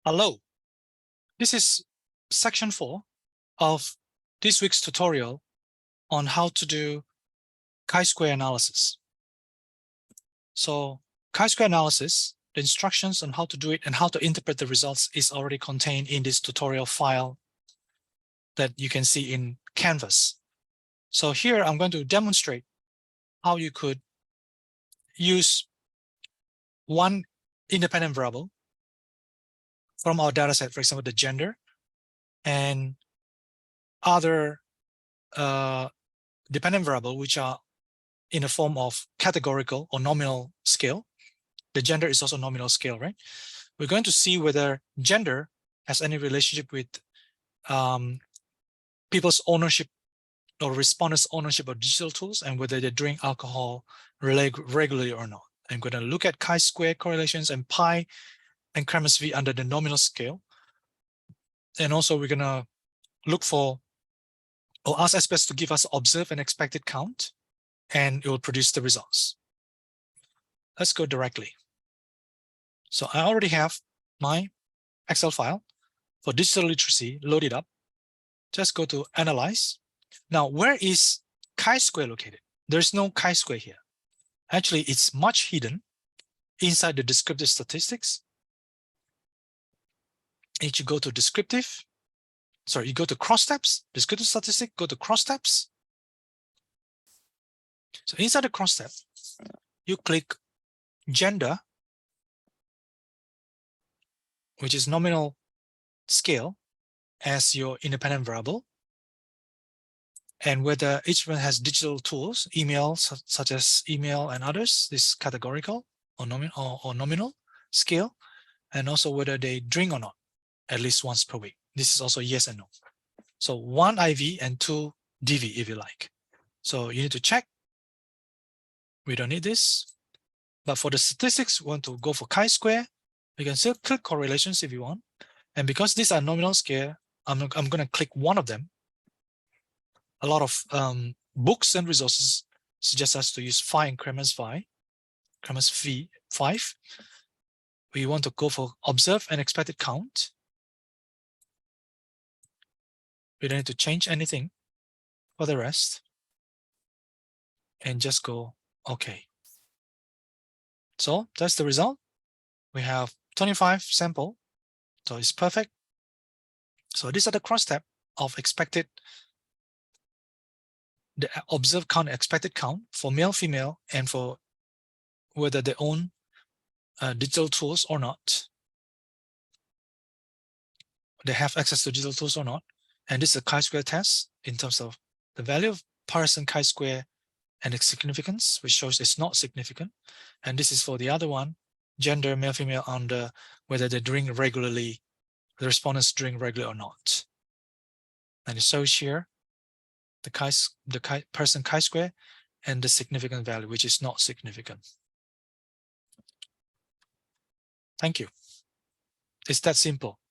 Hello, this is section 4 of this week's tutorial on how to do chi-square analysis. So chi-square analysis, the instructions on how to do it and how to interpret the results is already contained in this tutorial file that you can see in Canvas. So here I'm going to demonstrate how you could use one independent variable from our data set, for example, the gender, and other dependent variable which are in the form of categorical or nominal scale. The gender is also nominal scale, right? We're going to see whether gender has any relationship with people's ownership or respondents' ownership of digital tools and whether they drink alcohol regularly or not. I'm going to look at chi-square correlations and pi and Kremers V under the nominal scale. And also we're going to look for or ask SPSS to give us observed and expected count, and it will produce the results. Let's go directly. So I already have my Excel file for digital literacy loaded up. Just go to Analyze. Now, where is chi-square located? There's no chi-square here. Actually, it's much hidden inside the descriptive statistics. And you go to descriptive. Sorry, you go to Crosstabs, descriptive statistics, go to Crosstabs. So inside the Crosstab, you click gender, which is nominal scale, as your independent variable, and whether each one has digital tools, email, such as email and others, this categorical or nominal scale, and also whether they drink or not, at least once per week. This is also yes and no. So 1 IV and 2 DV if you like. So you need to check. We don't need this. But for the statistics, we want to go for chi-square. You can still click correlations if you want. And because these are nominal scale, I'm going to click one of them. A lot of books and resources suggest us to use phi and Kremers V 5. We want to go for observed and expected count. We don't need to change anything for the rest. And just go OK. So that's the result. We have 25 sample. So it's perfect. So these are the crosstab of expected, the observed count, expected count for male, female, and for whether they own digital tools or not. They have access to digital tools or not. And this is a chi-square test in terms of the value of person chi-square and its significance, which shows it's not significant. And this is for the other one, gender, male, female, under whether they drink regularly, the respondents drink regularly or not. And it shows here the person chi-square and the significant value, which is not significant. Thank you. It's that simple.